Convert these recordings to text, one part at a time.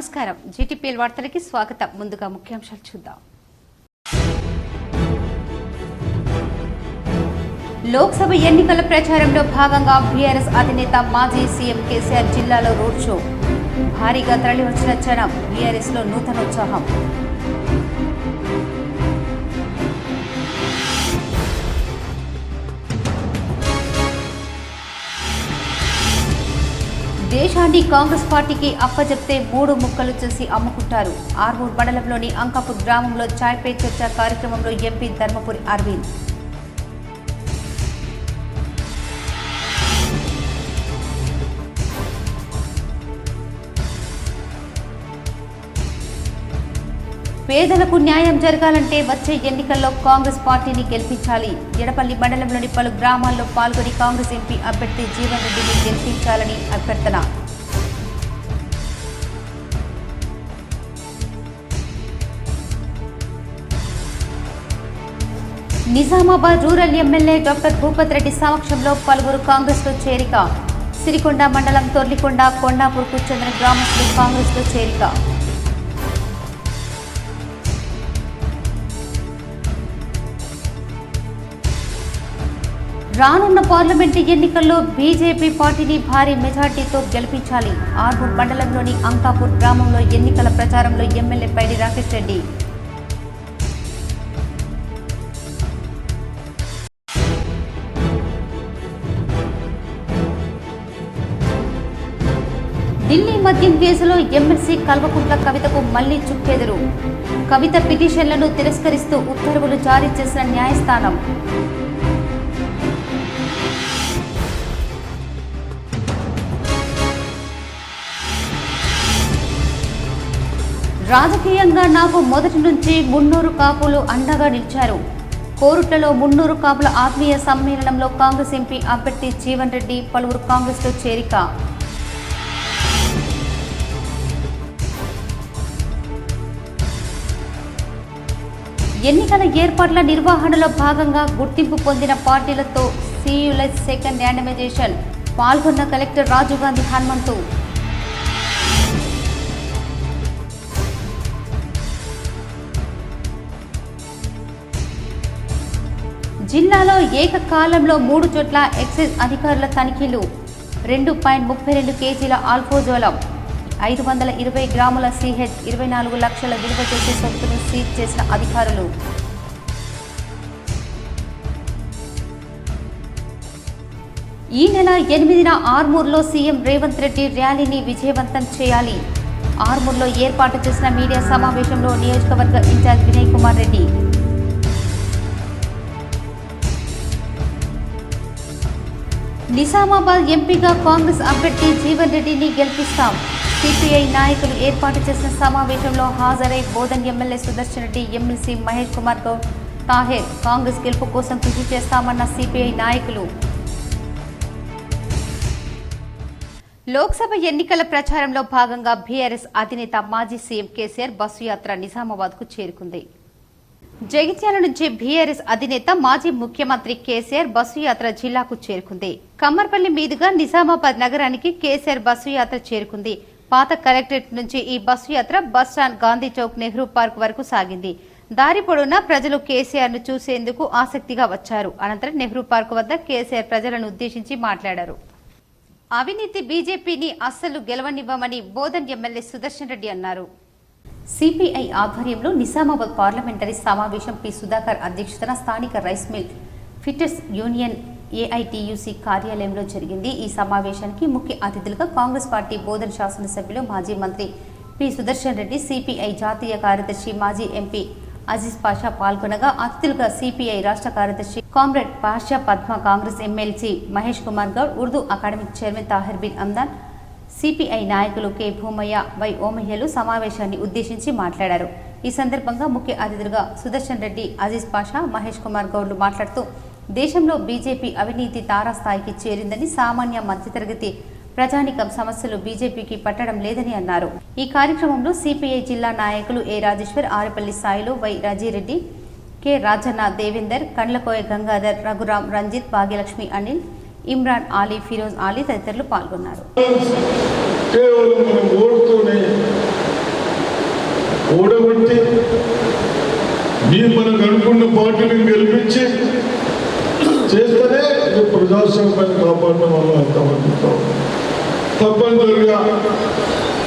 నమస్కారం జీటీపీఎల్ వార్తలకి స్వాగతం. ముందుగా ముఖ్యాంశాలు చూద్దాం. లోక్సభ ఎన్నికల ప్రచారంలో భాగంగా బీఆర్ఎస్ అధినేత మాజీ సీఎం కేసీఆర్ జిల్లాలో రోడ్ షో. భారీగా తరలివచ్చిన జనం, బీఆర్ఎస్ లో నూతనోత్సాహం. దేశాన్ని కాంగ్రెస్ పార్టీకి అప్పచెప్తే 3 ముక్కలు చేసి అమ్ముకుంటారు. ఆర్మూర్ మండలంలోని అంకాపూర్ గ్రామంలో చాయ్ పే చర్చ కార్యక్రమంలో ఎంపీ ధర్మపురి అరవింద్. పేదలకు న్యాయం జరగాలంటే వచ్చే ఎన్నికల్లో కాంగ్రెస్ పార్టీని గెలిపించాలి. ఎడపల్లి మండలంలోని పలు గ్రామాల్లో పాల్గొని కాంగ్రెస్ ఎంపీ అభ్యర్థి జీవన్ రెడ్డిని గెలిపించాలని అభ్యర్థన. Nizamabad rural MLA doctor Bhupath Reddy సమక్షంలో పలువురు కాంగ్రెస్లో చేరిక. సిరికొండ మండలం తొర్లికొండ, కొండాపూర్కు చెందిన గ్రామస్తులు కాంగ్రెస్లో చేరిక. రానున్న పార్లమెంటు ఎన్నికల్లో బీజేపీ పార్టీని భారీ మెజార్టీతో గెలిపించాలి. ఆర్మూర్ మండలంలోని అంకాపూర్ గ్రామంలో ఎన్నికల ప్రచారంలో ఎమ్మెల్యే పైడి రాకేష్ రెడ్డి. ఢిల్లీ మద్యం కేసులో ఎమ్మెల్సీ కల్వకుంట్ల కవితకు మళ్లీ చుక్కెదురు. కవిత పిటిషన్లను తిరస్కరిస్తూ ఉత్తర్వులు జారీ చేసిన న్యాయస్థానం. రాజకీయంగా నాకు మొదటి నుంచి మున్నూరు కాపులు అండగా నిలిచారు. కోరుట్లలో మున్నూరు కాపుల ఆత్మీయ సమ్మేళనంలో కాంగ్రెస్ ఎంపీ అభ్యర్థి జీవన్ రెడ్డి పలువురు కాంగ్రెస్లో చేరిక. ఎన్నికల ఏర్పాట్ల నిర్వహణలో భాగంగా గుర్తింపు పొందిన పార్టీలతో సీయులెస్ సెకండ్ ర్యాండమైజేషన్. పాల్గొన్న కలెక్టర్ రాజీవ్ గాంధీ హనుమంతు. జిల్లాలో ఏకకాలంలో 3 చోట్ల ఎక్సైజ్ అధికారుల తనిఖీలు. 2.32 కేజీల ఆల్ఫోజోలం, 520 గ్రాముల సిహెచ్, 24 లక్షల విలువ చేసే సొత్తును సీజ్ చేసిన అధికారులు. ఈ నెల 8న ఆర్మూర్లో సీఎం రేవంత్ రెడ్డి ర్యాలీని విజయవంతం చేయాలి. ఆర్మూర్లో ఏర్పాటు చేసిన మీడియా సమావేశంలో నియోజకవర్గ ఇన్ఛార్జ్ వినయ్ కుమార్ రెడ్డి. నిజామాబాద్ ఎంపీగా కాంగ్రెస్ అభ్యర్థి జీవన్ రెడ్డిని గెలిపిస్తాం. సిపిఐ నాయకులు ఏర్పాటు చేసిన సమావేశంలో హాజరై బోధన్ ఎమ్మెల్యే సుదర్శన్ రెడ్డి, ఎమ్మెల్సీ మహేష్ కుమార్ గౌడ్, తాహేర్ కాంగ్రెస్ గెలుపు కోసం కృషి చేస్తామన్న సిపిఐ నాయకులు. లోక్సభ ఎన్నికల ప్రచారంలో భాగంగా బీఆర్ఎస్ అధినేత మాజీ సీఎం కేసీఆర్ బస్సు యాత్ర నిజామాబాద్కు చేరుకుంది. జగిత్యాల నుంచి బీఆర్ఎస్ అధినేత మాజీ ముఖ్యమంత్రి కేసీఆర్ బస్సు యాత్ర జిల్లాకు చేరుకుంది. కమ్మర్పల్లి మీదుగా నిజామాబాద్ నగరానికి కేసీఆర్ బస్సు యాత్ర చేరుకుంది. పాత కలెక్టరేట్ నుంచి ఈ బస్సు యాత్ర బస్టాండ్, గాంధీ చౌక్, నెహ్రూ పార్క్ వరకు సాగింది. దారి పొడవునా ప్రజలు కేసీఆర్ ను చూసేందుకు ఆసక్తిగా వచ్చారు. అనంతరం నెహ్రూ పార్క్ వద్ద కేసీఆర్ ప్రజలను ఉద్దేశించి మాట్లాడారు. అవినీతి బీజేపీని అస్సలు గెలవనివ్వమని బోధన్ ఎమ్మెల్యే సుదర్శన్ రెడ్డి అన్నారు. సిపిఐ ఆధ్వర్యంలో నిజామాబాద్ పార్లమెంటరీ సమావేశం పి సుధాకర్ అధ్యక్షతన స్థానిక rice mill fitters union AITUC కార్యాలయంలో జరిగింది. ఈ సమావేశానికి ముఖ్య అతిథులుగా కాంగ్రెస్ పార్టీ బోధన్ శాసనసభ్యులు మాజీ మంత్రి పి సుదర్శన్ రెడ్డి, సిపిఐ జాతీయ కార్యదర్శి మాజీ ఎంపీ అజీజ్ పాషా పాల్గొనగా, అతిథులుగా సిపిఐ రాష్ట్ర కార్యదర్శి comrade Pasha Padma, Congress MLC Mahesh Kumar Goud, Urdu academic chairman Tahir bin Amdan, CPI నాయకులు కె భూమయ్య, వై ఓమయ్యలు సమావేశాన్ని ఉద్దేశించి మాట్లాడారు. ఈ సందర్భంగా ముఖ్య అతిథులుగా సుదర్శన్ రెడ్డి, అజీజ్ పాషా, మహేష్ కుమార్ గౌడ్లు మాట్లాడుతూ దేశంలో బీజేపీ అవినీతి తారాస్థాయికి చేరిందని, సామాన్య మధ్యతరగతి ప్రజానికం సమస్యలు బీజేపీకి పట్టడం లేదని అన్నారు. ఈ కార్యక్రమంలో సిపిఐ జిల్లా నాయకులు ఏ రాజేశ్వర్, ఆరేపల్లి సాయిలు, వై రాజీరెడ్డి, కె రాజన్న, దేవేందర్, కండ్లకోయ గంగాధర్, రఘురాం, రంజిత్, భాగ్యలక్ష్మి, అనిల్, ఇమ్రాన్ ఆలీ, ఫిరోజ్ ఆలీ తదితరులు పాల్గొన్నారు. ఓడగొట్టి మనకు అనుకున్న పార్టీని గెలిపించి చేస్తేనే ప్రజాస్వామ్యాన్ని కాపాడడం వల్ల అర్థమవుతాం. తప్పనిసరిగా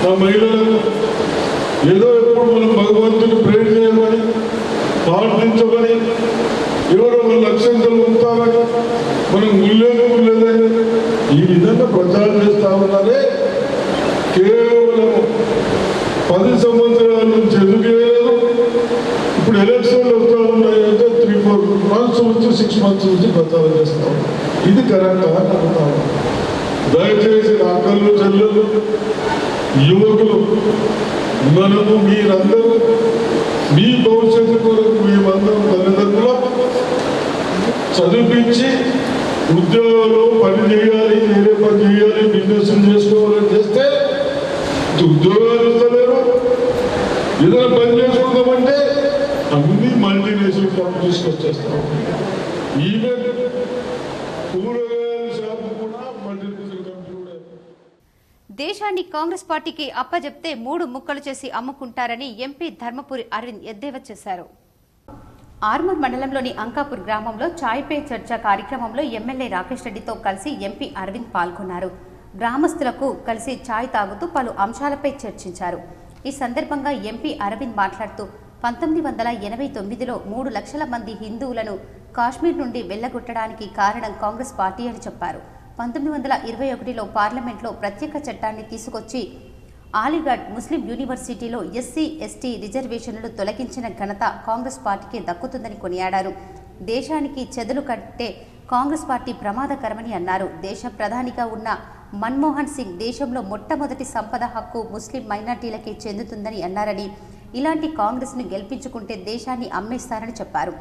నా మహిళలకు ఏదో ఎప్పుడు మనం భగవంతుని ప్రేమ చేయమని ప్రార్థించమని ఎవరో ఒక లక్ష్యంతో ఉంటామని మనం లేదని ఈ విధంగా ప్రచారం చేస్తా ఉన్నారే. కేవలం 10 సంవత్సరాల నుంచి ఎందుకు వేయలేదు. ఇప్పుడు ఎలక్షన్లు వస్తూ ఉన్నాయంటే 3-4 months నుంచి 6 months నుంచి ప్రచారం చేస్తా ఉన్నాం. ఇది కరెక్ట్గా అనుకుంటాము. దయచేసి నా అక్కలు చెల్లెలు యువకులు మనము మీరందరూ మీ భవిష్యత్తు కొరకు మేమందరం తల్లిదండ్రులు చదివించి ఉద్యోగాలు పని చేయాలి, వేరే పని చేయాలి, బిజినెస్ చేసుకోవాలని చేస్తే ఉద్యోగాలు ఇస్తలేరు. ఏదైనా పని చేసుకుందామంటే అన్ని మల్టీనేషనల్ కంపెనీస్ వచ్చేస్తాం. ఈవెన్ కూరగాయల షాపు కూడా మల్టీనేషనల్ కంపెనీ కూడా. దేశాన్ని కాంగ్రెస్ పార్టీకి అప్పజెప్తే 3 ముక్కలు చేసి అమ్ముకుంటారని ఎంపీ ధర్మపురి అరవింద్ ఎద్దేవా చేశారు. ఆర్మూర్ మండలంలోని అంకాపూర్ గ్రామంలో చాయ్ పే చర్చ కార్యక్రమంలో ఎమ్మెల్యే రాకేష్ రెడ్డితో కలిసి ఎంపీ అరవింద్ పాల్గొన్నారు. గ్రామస్తులకు కలిసి చాయ్ తాగుతూ పలు అంశాలపై చర్చించారు. ఈ సందర్భంగా ఎంపీ అరవింద్ మాట్లాడుతూ 1989లో 3 లక్షల మంది హిందువులను కాశ్మీర్ నుండి వెళ్లగొట్టడానికి కారణం కాంగ్రెస్ పార్టీ అని చెప్పారు. 1921లో పార్లమెంట్లో ప్రత్యేక చట్టాన్ని తీసుకొచ్చి అలీగఢ్ ముస్లిం యూనివర్సిటీలో SC/ST రిజర్వేషన్లు తొలగించిన ఘనత కాంగ్రెస్ పార్టీకి దక్కుతుందని కొనియాడారు. దేశానికి చెదలు కట్టే కాంగ్రెస్ పార్టీ ప్రమాదకరమని అన్నారు. దేశ ప్రధానిగా ఉన్న మన్మోహన్ సింగ్ దేశంలో మొట్టమొదటి సంపద హక్కు ముస్లిం మైనార్టీలకే చెందుతుందని అన్నారని, ఇలాంటి కాంగ్రెస్ను గెలిపించుకుంటే దేశాన్ని అమ్మేస్తారని చెప్పారు.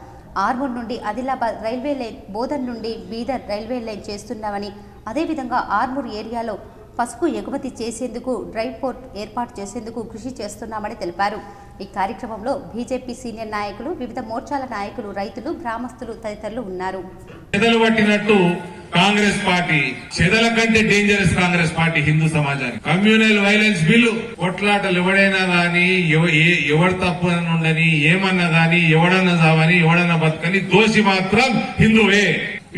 ఆర్మూర్ నుండి ఆదిలాబాద్ రైల్వే లైన్, బోధన్ నుండి బీదర్ రైల్వే లైన్ చేస్తున్నామని, అదేవిధంగా ఆర్మూర్ ఏరియాలో పసుపు ఎగుమతి చేసేందుకు డ్రైవ్ పోర్ట్ ఏర్పాటు చేసేందుకు కృషి చేస్తున్నామని తెలిపారు. ఈ కార్యక్రమంలో బీజేపీ సీనియర్ నాయకులు, వివిధ మోర్చాల నాయకులు, రైతులు, గ్రామస్తులు తదితరులు ఉన్నారు. కాంగ్రెస్ పార్టీ చెదల కంటే డేంజరస్ కాంగ్రెస్ పార్టీ హిందూ సమాజానికి. కమ్యూనల్ వైలెన్స్ బిల్లు కొట్లాటలు ఎవడైనా గాని, ఎవడు తప్పు ఉండని, ఏమన్నా గాని, ఎవడన్నా చావని, ఎవడన్నా బతకని, దోషి మాత్రం హిందువే.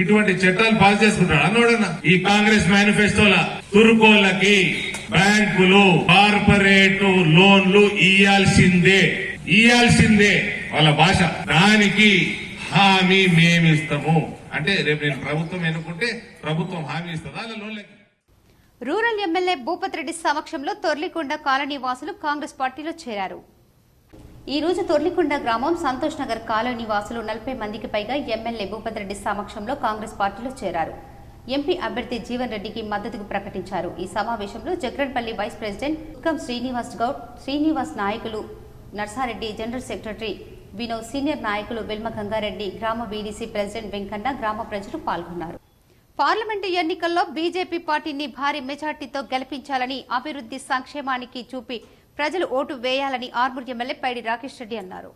ఇటువంటి చట్టాలు పాస్ చేసుకుంటాడు అన్నోడన్నా. ఈ కాంగ్రెస్ మేనిఫెస్టోల తుర్కోళ్ళకి బ్యాంకులు, కార్పొరేట్ లోన్లు ఇయ్యాల్సిందే వాళ్ళ భాష. దానికి హామీ మేమిస్తాము అంటే రేపు నేను ప్రభుత్వం ఎన్నుకుంటే ప్రభుత్వం హామీ ఇస్తుందా లోన్లకి. రూరల్ ఎమ్మెల్యే భూపత్ రెడ్డి సమక్షంలో తొర్లికొండ కాలనీ వాసులు కాంగ్రెస్ పార్టీలో చేరారు. ఈ రోజు తొర్లికొండ గ్రామం సంతోష్ నగర్ కాలనీ వాసులు 40 మందికి పైగా ఎమ్మెల్యే భూపత్ రెడ్డి సమక్షంలో కాంగ్రెస్ పార్టీలో చేరారు. ఎంపీ అభ్యర్థి జీవన్ రెడ్డికి మద్దతుకు ప్రకటించారు. ఈ సమావేశంలో జగ్రన్పల్లి వైస్ ప్రెసిడెంట్ ఉక్కం శ్రీనివాస్ గౌడ్, శ్రీనివాస్ నాయకులు, Narsa Reddy, general secretary Vinod, senior నాయకులు వెల్మ గంగారెడ్డి, గ్రామ బీడీసీ ప్రెసిడెంట్ వెంకన్న, గ్రామ ప్రజలు పాల్గొన్నారు. పార్లమెంటు ఎన్నికల్లో బీజేపీ పార్టీని భారీ మెజార్టీతో గెలిపించాలని, అభివృద్ధి సంక్షేమానికి చూపి ప్రజలు ఓటు వేయాలని ఆర్మూర్ ఎమ్మెల్యే పైడి రాకేష్ రెడ్డి అన్నారు.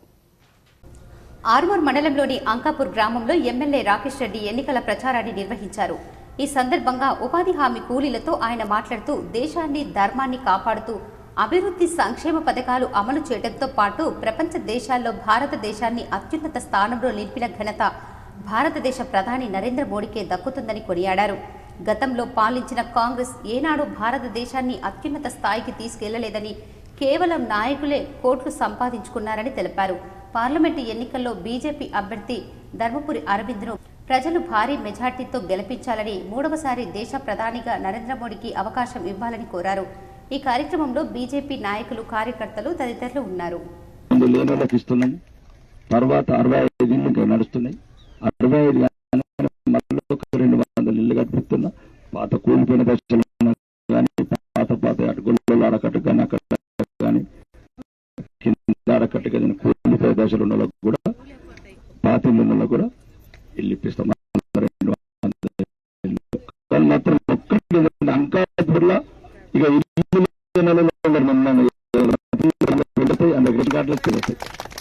ఆర్మూర్ మండలంలోని అంకాపూర్ గ్రామంలో ఎమ్మెల్యే రాకేష్ రెడ్డి ఎన్నికల ప్రచారాన్ని నిర్వహించారు. ఈ సందర్భంగా ఉపాధి హామీ కూలీలతో ఆయన మాట్లాడుతూ దేశాన్ని, ధర్మాన్ని కాపాడుతూ అభివృద్ధి సంక్షేమ పథకాలు అమలు చేయడంతో పాటు ప్రపంచ దేశాల్లో భారతదేశాన్ని అత్యున్నత స్థానంలో నిలిపిన ఘనత భారతదేశ ప్రధాని నరేంద్ర మోడీకే దక్కుతుందని కొనియాడారు. గతంలో పాలించిన కాంగ్రెస్ ఏనాడు భారతదేశాన్ని అత్యున్నత స్థాయికి తీసుకెళ్లలేదని, కేవలం నాయకులే కోట్లు సంపాదించుకున్నారని తెలిపారు. పార్లమెంటు ఎన్నికల్లో బీజేపీ అభ్యర్థి ధర్మపురి అరవింద్ను ప్రజలు భారీ మెజార్టీతో గెలిపించాలని, 3వసారి దేశ ప్రధానిగా నరేంద్ర మోడీకి అవకాశం ఇవ్వాలని కోరారు. ఈ కార్యక్రమంలో బీజేపీ నాయకులు, కార్యకర్తలు తదితరులు ఉన్నారు. తర్వాత 65 ఇళ్ళు నడుస్తున్నాయి. 65 200 ఇళ్ళు కట్టిస్తున్నా. పాత కూలిపోయిన దశలు కానీ, పాత అటుగొల్ల అడకట్టు కానీ, అక్కడ కానీ కింద అడకట్టు కానీ కూలిపోయే దశలు ఉన్న వాళ్ళకు కూడా, పాత ఇల్లు ఉన్న కూడా ఇల్లు ఇప్పిస్తాం. మాత్రం ఒక్కటి అంకాపూర్లో ఇక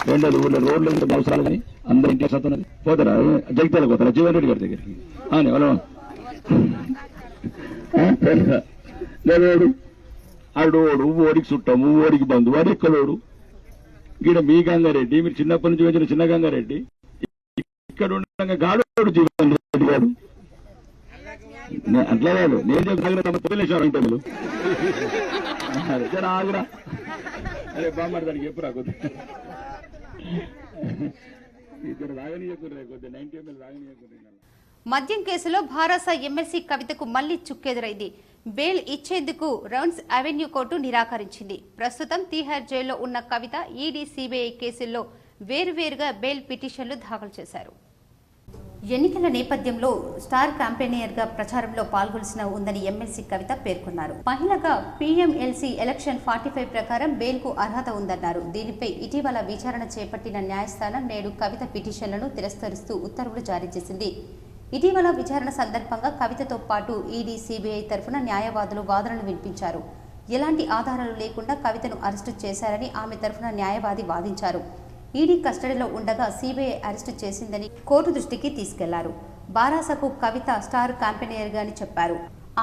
రెండోది ఊళ్ళో రోడ్లు అవసరాలు కానీ అందరూ ఇంకే సత్తున్నది పోతారా, జగిత్యాలకు పోతారా జీవన్ రెడ్డి గారి దగ్గరికి అని లేడు. ఆడోడు ఓడికి చుట్టాము, ఓడికి బంధువు, వాడు ఎక్కడోడు ఇక్కడ మీ గంగారెడ్డి, మీరు చిన్నప్పటి నుంచి వచ్చిన చిన్న గంగారెడ్డి, ఇక్కడ ఉండగా గాడు జీవన్ రెడ్డి గారు అట్లా కాదు. నేను చెప్పలేసారు ఇంటర్వ్యూలు ఆగురా. అరే బామ్మారు దానికి చెప్పురా కొద్దిగా ఇద్దరు రాగనీయకుర్రే కొద్దిగా 90 ml రాగనీయకుర్రే. మద్యం కేసులో భారాస ఎమ్మెల్సీ కవితకు మళ్లీ చుక్కెదురైంది. బెయిల్ ఇచ్చేందుకు రౌండ్స్ అవెన్యూ కోర్టు నిరాకరించింది. ప్రస్తుతం తీహార్ జైల్లో ఉన్న కవిత ఈడీ, సీబీఐ కేసుల్లో వేరువేరుగా బెయిల్ పిటిషన్లు దాఖలు చేశారు. ఎన్నికల నేపథ్యంలో స్టార్ క్యాంపెయినర్ గా ప్రచారంలో పాల్గొల్సిన ఉందని ఎమ్మెల్సీ కవిత పేర్కొన్నారు. మహిళగా పీఎంఎల్సీ ఎలక్షన్ 45 ప్రకారం బెయిల్ కు అర్హత ఉందన్నారు. దీనిపై ఇటీవల విచారణ చేపట్టిన న్యాయస్థానం నేడు కవిత పిటిషన్లను తిరస్కరిస్తూ ఉత్తర్వులు జారీ చేసింది. ఇటీవల విచారణ సందర్భంగా కవితతో పాటు ఈడీ, సీబీఐ తరఫున న్యాయవాదులు వాదనలు వినిపించారు. ఎలాంటి ఆధారాలు లేకుండా కవితను అరెస్టు చేశారని ఆమె తరఫున న్యాయవాది వాదించారు. ఈడీ కస్టడీలో ఉండగా సీబీఐ అరెస్టు చేసిందని కోర్టు దృష్టికి తీసుకెళ్లారు. బారాసకు కవిత స్టార్ క్యాంపెయినర్గాని చెప్పారు.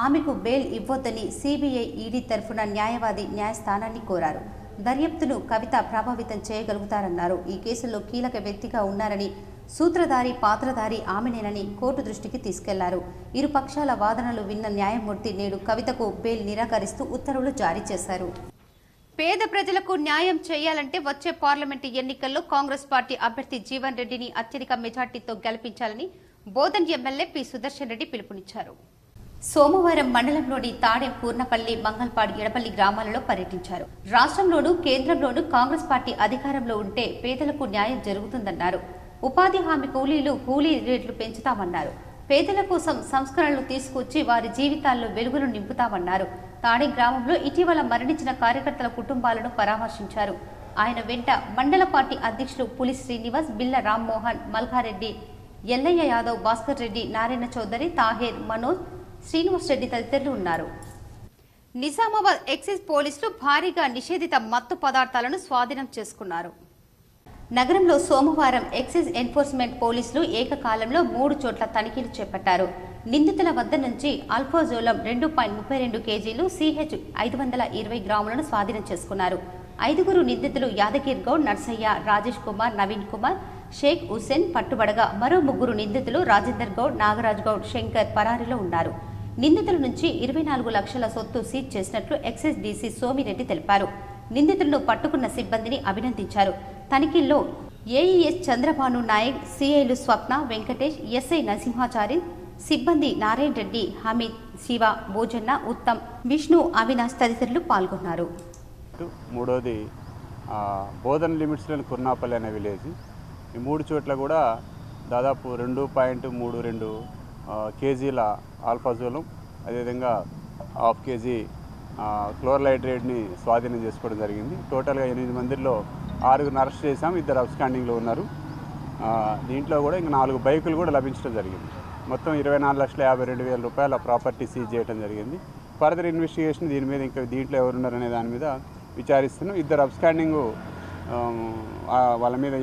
ఆమెకు బెయిల్ ఇవ్వొద్దని సీబీఐ, ఈడీ తరఫున న్యాయవాది న్యాయస్థానాన్ని కోరారు. దర్యాప్తును కవిత ప్రభావితం చేయగలుగుతారన్నారు. ఈ కేసులో కీలక వ్యక్తిగా ఉన్నారని, సూత్రధారి, పాత్రధారి ఆమెనేనని కోర్టు దృష్టికి తీసుకెళ్లారు. ఇరు పక్షాల వాదనలు విన్న న్యాయమూర్తి నేడు కవితకు బెయిల్ నిరాకరిస్తూ ఉత్తర్వులు జారీ చేశారు. పేద ప్రజలకు న్యాయం చేయాలంటే వచ్చే పార్లమెంటు ఎన్నికల్లో కాంగ్రెస్ పార్టీ అభ్యర్థి జీవన్ రెడ్డిని అత్యధిక మెజార్టీతో గెలిపించాలని బోధన్ ఎమ్మెల్యే పి సుదర్శన్ రెడ్డి పిలుపునిచ్చారు. సోమవారం మండలంలోని తాడెం, పూర్ణపల్లి, మంగల్పాడు, ఎడపల్లి గ్రామాలలో పర్యటించారు. రాష్ట్రంలోనూ కేంద్రంలోనూ కాంగ్రెస్ పార్టీ అధికారంలో ఉంటే పేదలకు న్యాయం జరుగుతుందన్నారు. ఉపాధి హామీ కూలీ రేట్లు పెంచుతామన్నారు. పేదల కోసం సంస్కరణలు తీసుకొచ్చి వారి జీవితాల్లో వెలుగులు నింపుతామన్నారు. తాడెం గ్రామంలో ఇటీవల మరణించిన కార్యకర్తల కుటుంబాలను పరామర్శించారు. ఆయన వెంట మండల పార్టీ అధ్యక్షులు పులి శ్రీనివాస్, బిల్ల రామ్మోహన్, మల్కారెడ్డి, ఎల్లయ్య యాదవ్, భాస్కర్ రెడ్డి, నారాయణ చౌదరి, తాహేర్, మనోజ్, శ్రీనివాస్ రెడ్డి తదితరులు ఉన్నారు. నిజామాబాద్ ఎక్సైజ్ పోలీసులు భారీగా నిషేధిత మత్తు పదార్థాలను స్వాధీనం చేసుకున్నారు. నగరంలో సోమవారం ఎక్సైజ్ ఎన్ఫోర్స్మెంట్ పోలీసులు ఏకకాలంలో 3 చోట్ల తనిఖీలు చేపట్టారు. నిందితుల వద్ద నుంచి అల్ఫాజోలం 2.32 కేజీలు, సిహెచ్ 520 గ్రాములను స్వాధీనం చేసుకున్నారు. 5గురు నిందితులు యాదగిరి గౌడ్, నర్సయ్య, రాజేష్ కుమార్, నవీన్ కుమార్, షేక్ హుసేన్ పట్టుబడగా మరో 3 నిందితులు రాజేందర్ గౌడ్, నాగరాజ్ గౌడ్, శంకర్ పరారీలో ఉన్నారు. నిందితుల నుంచి 24 లక్షల సొత్తు సీజ్ చేసినట్లు ఎక్సైజ్ డీసీ సోమిరెడ్డి తెలిపారు. నిందితులను పట్టుకున్న సిబ్బందిని అభినందించారు. తనిఖీల్లో ఏఈఎస్ చంద్రభాను నాయక్, సిఐలు స్వప్న, వెంకటేష్, ఎస్ఐ నరసింహాచారి, సిబ్బంది నారాయణ రెడ్డి, హమీద్, శివ, భోజన్న, ఉత్తమ్, విష్ణు, అవినాష్ తదితరులు పాల్గొన్నారు. మూడోది బోధన్ లిమిట్స్లోని కుర్నాపల్లి అనే విలేజ్. ఈ 3 చోట్ల కూడా దాదాపు 2.32 కేజీల ఆల్ఫాజోలం, అదేవిధంగా 1/2 కేజీ క్లోరైడ్రేట్ని స్వాధీనం చేసుకోవడం జరిగింది. టోటల్గా 8 మందిలో 6గురిని అరెస్ట్ చేశాం, 2 అబ్స్కాండింగ్లో ఉన్నారు. దీంట్లో కూడా ఇంకా 4 బైకులు కూడా లభించడం జరిగింది. మొత్తం 24,52,000 రూపాయల ప్రాపర్టీ సీజ్ చేయడం జరిగింది. ఫర్దర్ ఇన్వెస్టిగేషన్ దీని మీద ఇంకా దీంట్లో ఎవరున్నారనే దాని మీద విచారిస్తున్నాం. 2 అబ్స్కాండింగ్ వాళ్ళ మీద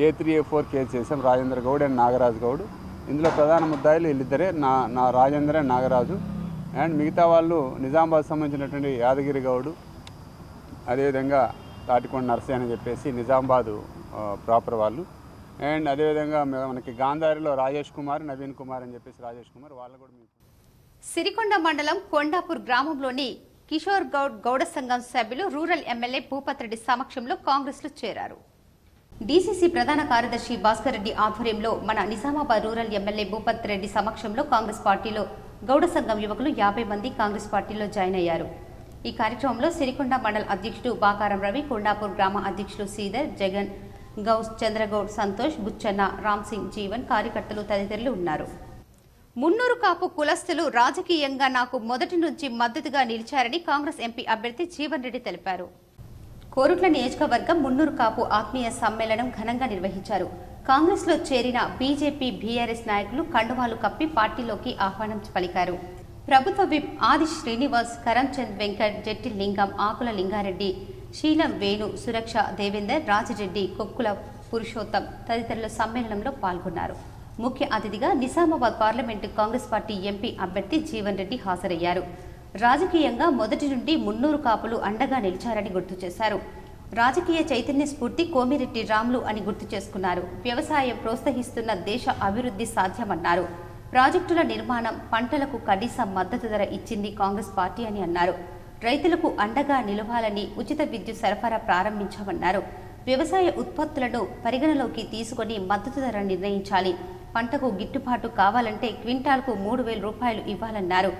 A3, A4 కేసు చేసాం, రాజేంద్ర గౌడ్ అండ్ నాగరాజు గౌడ్. ఇందులో ప్రధాన ముద్దాయిలు వీళ్ళిద్దరే, నా రాజేంద్ర అండ్ నాగరాజు. అండ్ మిగతా వాళ్ళు నిజామాబాద్ సంబంధించినటువంటి యాదగిరి గౌడు, అదేవిధంగా తాటికొండ నర్సయ్య అని చెప్పేసి నిజామాబాదు ప్రాపర్ వాళ్ళు. అండ్ అదేవిధంగా మనకి గాంధారిలో రాజేష్ కుమార్, నవీన్ కుమార్ అని చెప్పేసి రాజేష్ కుమార్ వాళ్ళు కూడా. సిరికొండ మండలం కొండాపూర్ గ్రామంలోని కిషోర్ గౌడ్ గౌడ సంఘం సభ్యులు రూరల్ ఎమ్మెల్యే భూపత్ రెడ్డి సమక్షంలో కాంగ్రెస్ లో చేరారు. డీసీసీ ప్రధాన కార్యదర్శి భాస్కర్ రెడ్డి ఆధ్వర్యంలో మన నిజామాబాద్ రూరల్ ఎమ్మెల్యే భూపత్ రెడ్డి సమక్షంలో కాంగ్రెస్ పార్టీలో గౌడ సంఘం యువకులు 50 మంది కాంగ్రెస్ పార్టీలో జాయిన్ అయ్యారు. ఈ కార్యక్రమంలో సిరికొండ మండల అధ్యక్షుడు బాకారం రవి, కొండాపూర్ గ్రామ అధ్యక్షులు శ్రీధర్, జగన్, గౌస్, చంద్రగౌడ్, సంతోష్, బుచ్చన్న, రామ్ సింగ్, జీవన్, కార్యకర్తలు తదితరులు ఉన్నారు. మున్నూరు కాపు కులస్తులు రాజకీయంగా నాకు మొదటి నుంచి మద్దతుగా నిలిచారని కాంగ్రెస్ ఎంపీ అభ్యర్థి జీవన్ రెడ్డి తెలిపారు. కోరుట్ల నియోజకవర్గం మున్నూరు కాపు ఆత్మీయ సమ్మేళనం ఘనంగా నిర్వహించారు. కాంగ్రెస్ లో చేరిన బీజేపీ, బీఆర్ఎస్ నాయకులు కండువాలు కప్పి పార్టీలోకి ఆహ్వానం పలికారు. ప్రభుత్వ విప్ ఆది శ్రీనివాస్, కరంచంద్ వెంకట్, జట్టి లింగం, ఆకుల లింగారెడ్డి, శీలం వేణు, సురక్ష, దేవేందర్, రాజిరెడ్డి, కొక్కుల పురుషోత్తం తదితరుల సమ్మేళనంలో పాల్గొన్నారు. ముఖ్య అతిథిగా Nizamabad parliament Congress party MP అభ్యర్థి జీవన్ రెడ్డి హాజరయ్యారు. రాజకీయంగా మొదటి నుండి మున్నూరు కాపులు అండగా నిలిచారని గుర్తు చేశారు. రాజకీయ చైతన్య స్ఫూర్తి కోమిరెడ్డి రాములు అని గుర్తు చేసుకున్నారు. వ్యవసాయం ప్రోత్సహిస్తున్న దేశ అభివృద్ధి సాధ్యమన్నారు. ప్రాజెక్టుల నిర్మాణం, పంటలకు కనీస మద్దతు ధర ఇచ్చింది కాంగ్రెస్ పార్టీ అని అన్నారు. రైతులకు అండగా నిలవాలని ఉచిత విద్యుత్ సరఫరా ప్రారంభించామన్నారు. వ్యవసాయ ఉత్పత్తులను పరిగణలోకి తీసుకుని మద్దతు ధర నిర్ణయించాలి. పంటకు గిట్టుబాటు కావాలంటే క్వింటాల్కు 3,000 రూపాయలు ఇవ్వాలన్నారు.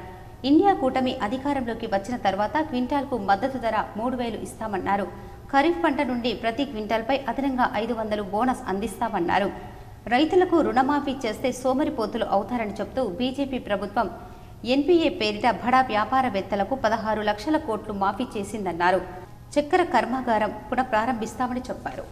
ఇండియా కూటమి అధికారంలోకి వచ్చిన తర్వాత క్వింటాల్కు మద్దతు ధర 3,000 ఇస్తామన్నారు. ఖరీఫ్ పంట నుండి ప్రతి క్వింటాల్పై అదనంగా 500 బోనస్ అందిస్తామన్నారు. రైతులకు రుణమాఫీ చేస్తే సోమరిపోతులు అవుతారని చెబుతూ బీజేపీ ప్రభుత్వం ఎన్పీఏ పేరిట బడా వ్యాపారవేత్తలకు 16 లక్షల కోట్లు మాఫీ చేసిందన్నారు. చక్కెర కర్మాగారం పునఃప్రారంభిస్తామని చెప్పారు.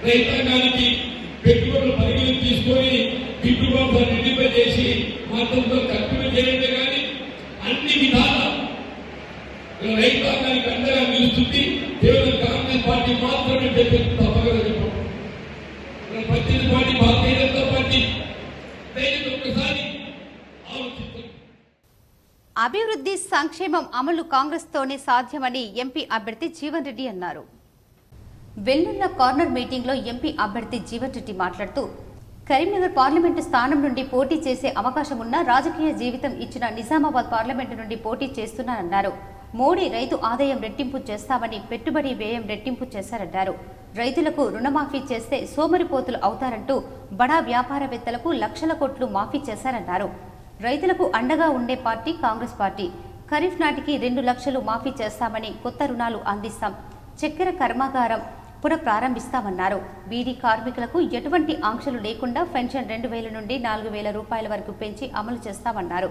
రైతాంగానికి పెట్టుబడులు పరిగణన తీసుకొని గిట్టుబాటు రెడ్డిపై చేసి మాత్రంతో ఖర్చులు చేయడమే కానీ అన్ని విధాల రైతాంగానికి అండగా నిలుస్తుంది కేవలం కాంగ్రెస్ పార్టీ మాత్రమే చెప్పి తప్పగా చెప్పడం. ప్రత్యేక పార్టీ భారతీయ జనతా పార్టీ ఒక్కసారి ఆలోచించారు. అభివృద్ధి, సంక్షేమం అమలు కాంగ్రెస్ తోనే సాధ్యమని ఎంపీ అభ్యర్థి జీవన్ రెడ్డి అన్నారు. వెల్లుల్ల కార్నర్ మీటింగ్ లో ఎంపీ అభ్యర్థి జీవన్ రెడ్డి మాట్లాడుతూ కరీంనగర్ పార్లమెంటు స్థానం నుండి పోటీ చేసే అవకాశం ఉన్న రాజకీయ జీవితం ఇచ్చిన నిజామాబాద్ పార్లమెంటు నుండి పోటీ చేస్తున్నారన్నారు. మోడీ రైతు ఆదాయం రెట్టింపు చేస్తామని పెట్టుబడి వ్యయం రెట్టింపు చేశారన్నారు. రైతులకు రుణమాఫీ చేస్తే సోమరిపోతులు అవుతారంటూ బడా వ్యాపారవేత్తలకు లక్షల కోట్లు మాఫీ చేశారన్నారు. రైతులకు అండగా ఉండే పార్టీ కాంగ్రెస్ పార్టీ. ఖరీఫ్ నాటికి 2 లక్షలు మాఫీ చేస్తామని, కొత్త రుణాలు అందిస్తాం, చక్కెర కర్మాగారం పునఃప్రారంభిస్తామన్నారు. బీడీ కార్మికులకు ఎటువంటి ఆంక్షలు లేకుండా పెన్షన్ 2,000 నుండి 4,000 రూపాయల వరకు పెంచి అమలు చేస్తామన్నారు.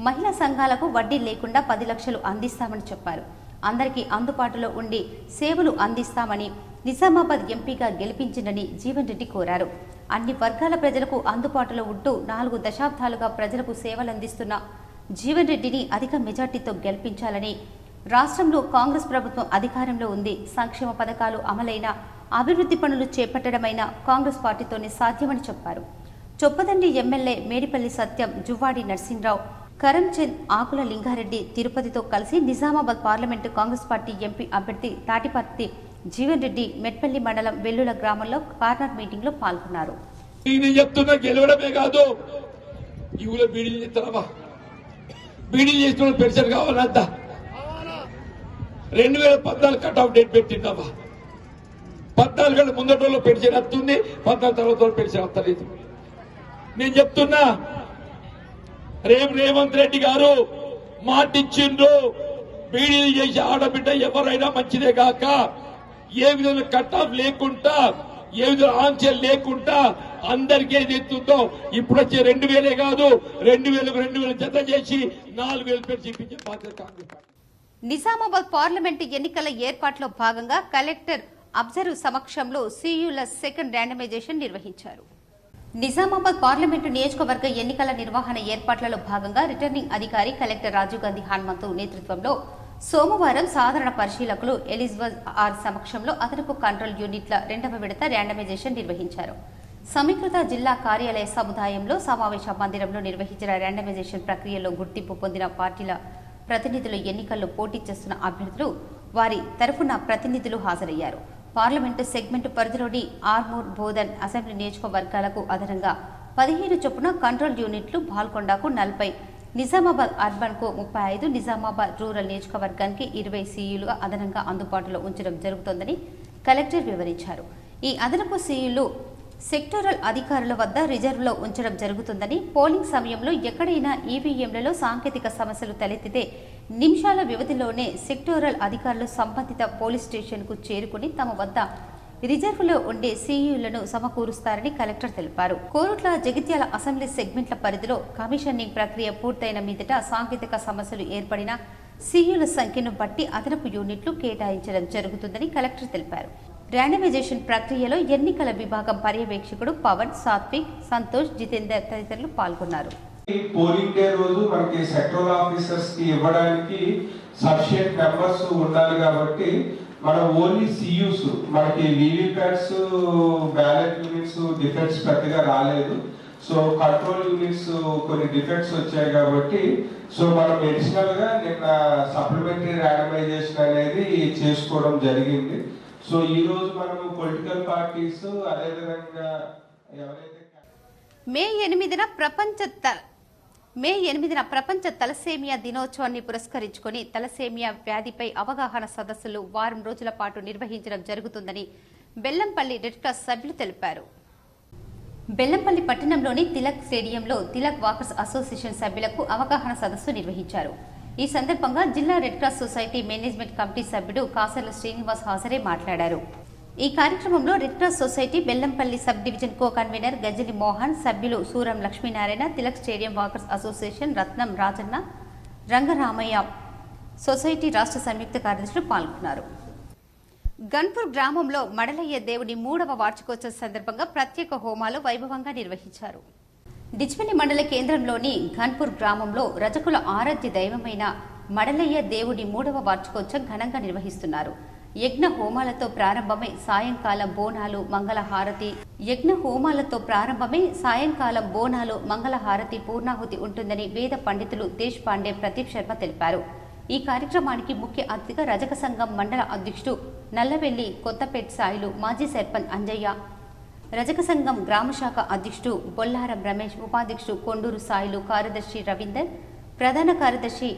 మహిళా సంఘాలకు వడ్డీ లేకుండా 10 లక్షలు అందిస్తామని చెప్పారు. అందరికీ అందుబాటులో ఉండి సేవలు అందిస్తామని నిజామాబాద్ ఎంపీగా గెలిపించిందని జీవన్ రెడ్డి కోరారు. అన్ని వర్గాల ప్రజలకు అందుబాటులో ఉంటూ 4 దశాబ్దాలుగా ప్రజలకు సేవలందిస్తున్న జీవన్ రెడ్డిని అధిక మెజార్టీతో గెలిపించాలని, రాష్ట్రంలో కాంగ్రెస్ ప్రభుత్వం అధికారంలో ఉంది, సంక్షేమ పథకాలు అమలైన, అభివృద్ధి పనులు చేపట్టడమైన కాంగ్రెస్ పార్టీతోనే సాధ్యమని చెప్పారు. చొప్పదండి ఎమ్మెల్యే మేడిపల్లి సత్యం, జువ్వాడి నర్సింగ్రావు, కరంచంద్, ఆకుల లింగారెడ్డి తిరుపతితో కలిసి Nizamabad parliament Congress party MP అభ్యర్థి తాటిపర్తి జీవన్ రెడ్డి మెట్పల్లి మండలం వెల్లుల గ్రామంలో కార్నర్ మీటింగ్ లో పాల్గొన్నారు. గెలవడమే కాదు, బీడీలు చేసిన పెన్షన్ కావాలంతా 2014 కట్ ఆఫ్ డేట్ పెట్టిందమ్మా. 14 గంటల ముందటలో పెన్షన్ వస్తుంది, 14 తర్వాత పెన్షన్ వస్తలేదు. నేను చెప్తున్నా, రేవంత్ రెడ్డి గారు మాటిచ్చిండ్రు, బీడీలు చేసి ఆడబిడ్డ ఎవరైనా మంచిదే కాక, ఏ విధంగా కట్ ఆఫ్ లేకుండా, ఏ విధంగా ఆంక్షలు లేకుండా అందరికీ ఏది ఎత్తుందో ఇప్పుడు వచ్చే 2,000 కాదు, 2,000 జత చేసి 4,000 పెన్షన్ ఇప్పించే బాధ్యత కాంగ్రెస్ పార్టీ. నిజామాబాద్ పార్లమెంటు ఎన్నికల ఏర్పాట్లో భాగంగా కలెక్టర్ అబ్జర్వ్ సమక్షంలో సియుల సెకండ్ ర్యాండమైజేషన్ నిర్వహించారు. నిజామాబాద్ పార్లమెంటు నియోజకవర్గ ఎన్నికల నిర్వహణ ఏర్పాట్లలో భాగంగా రిటర్నింగ్ అధికారి కలెక్టర్ రాజీవ్ గాంధీ హనుమంతు నేతృత్వంలో సోమవారం సాధారణ పరిశీలకులు ఎలిజబెత్ ఆర్ సమక్షంలో అదనపు కంట్రోల్ యూనిట్ల 2వ విడత ర్యాండమైజేషన్ నిర్వహించారు. సమీకృత జిల్లా కార్యాలయ సముదాయంలో సమావేశ మందిరంలో నిర్వహించిన ర్యాండమైజేషన్ ప్రక్రియలో గుర్తింపు పొందిన పార్టీల ప్రతినిధులు, ఎన్నికల్లో పోటీ చేస్తున్న అభ్యర్థులు, వారి తరఫున ప్రతినిధులు హాజరయ్యారు. పార్లమెంటు సెగ్మెంట్ పరిధిలోని ఆర్మూర్, బోధన్ అసెంబ్లీ నియోజకవర్గాలకు అదనంగా 15 చొప్పున కంట్రోల్ యూనిట్లు, బాల్కొండకు 40, నిజామాబాద్ అర్బన్ కు 35, నిజామాబాద్ రూరల్ నియోజకవర్గానికి 20 సీఈలుగా అదనంగా అందుబాటులో ఉంచడం జరుగుతోందని కలెక్టర్ వివరించారు. ఈ అదనపు సీఈలు సెక్టోరల్ అధికారుల వద్ద రిజర్వ్లో ఉంచడం జరుగుతుందని, పోలింగ్ సమయంలో ఎక్కడైనా ఈవీఎంలలో సాంకేతిక సమస్యలు తలెత్తితే నిమిషాల వ్యవధిలోనే సెక్టోరల్ అధికారులు సంబంధిత పోలీస్ స్టేషన్కు చేరుకుని తమ వద్ద రిజర్వులో ఉండే సీఈలను సమకూరుస్తారని కలెక్టర్ తెలిపారు. కోరుట్ల, జగిత్యాల అసెంబ్లీ సెగ్మెంట్ల పరిధిలో కమిషనింగ్ ప్రక్రియ పూర్తయిన మీదట సాంకేతిక సమస్యలు ఏర్పడిన సీఈల సంఖ్యను బట్టి అదనపు యూనిట్లు కేటాయించడం జరుగుతుందని కలెక్టర్ తెలిపారు. ర్యాండమైజేషన్ ప్రక్రియలో ఎన్నికల విభాగం పర్యవేక్షకుడు పవన్, సాత్విక్, సంతోష్, జితేందర్ తదితరులు పాల్గొన్నారు. పోలింగ్ డే రోజు మనకి సెక్టరల్ ఆఫీసర్స్ కి ఇవ్వడానికి సఫిషియెంట్ మెంబర్స్ ఉండాలి కాబట్టి మన ఓన్లీ సియూస్ మనకి వీవీప్యాట్స్ బ్యాలెట్ యూనిట్స్ డిఫెక్ట్స్ పెద్దగా రాలేదు. సో కంట్రోల్ యూనిట్స్ కొన్ని డిఫెక్ట్స్ వచ్చాయి కాబట్టి సో మనం అడిషనల్ గా నిన్న సప్లిమెంటరీ ర్యాండమైజేషన్ అనేది చేసుకోవడం జరిగింది. సో ఈ రోజు మనం పొలిటికల్ పార్టీస్ అదేవిధంగా ఎవరైతే మే 8న ప్రపంచ తలసేమియా దినోత్సవాన్ని పురస్కరించుకుని తలసేమియా వ్యాధిపై అవగాహన సదస్సులు వారం రోజుల పాటు నిర్వహించడం జరుగుతుందని బెల్లంపల్లి రెడ్ క్రాస్ సభ్యులు తెలిపారు. బెల్లంపల్లి పట్టణంలోని తిలక్ స్టేడియంలో తిలక్ వాకర్స్ అసోసియేషన్ సభ్యులకు అవగాహన సదస్సు నిర్వహించారు. ఈ సందర్భంగా జిల్లా Red Cross society management committee సభ్యుడు కాసర్ల శ్రీనివాస్ హాజరై మాట్లాడారు. ఈ కార్యక్రమంలో Red Cross society Bellampalli sub division co convener Gajali Mohan, సభ్యులు Suram Lakshminarayana, Tilak stadium walkers association Ratnam Rajanna, Rangaramaiah society రాష్ట్ర సంయుక్త కార్యదర్శులు పాల్గొన్నారు. గన్పూర్ గ్రామంలో మడలయ్య దేవుని 3వ వార్షికోత్సవం సందర్భంగా ప్రత్యేక హోమాలు వైభవంగా నిర్వహించారు. డిచ్పల్లి మండల కేంద్రంలోని గన్పూర్ గ్రామంలో రజకుల ఆరాధ్య దైవమైన మడలయ్య దేవుని 3వ వార్షికోత్సవం ఘనంగా నిర్వహిస్తున్నారు. యజ్ఞ హోమాలతో ప్రారంభమై సాయంకాలం బోనాలు మంగళహారతి పూర్ణాహుతి ఉంటుందని వేద పండితులు దేశ్ పాండే ప్రదీప్ శర్మ తెలిపారు. ఈ కార్యక్రమానికి ముఖ్య అతిథిగా రజక సంఘం మండల అధ్యక్షుడు నల్లవెల్లి కొత్తపేట సాయిలు, మాజీ సర్పంచ్ అంజయ్య, రజక సంఘం గ్రామశాఖ అధ్యక్షుడు బొల్లారం రమేష్, ఉపాధ్యక్షుడు కొండూరు సాయిలు, కార్యదర్శి రవీందర్, ప్రధాన కార్యదర్శి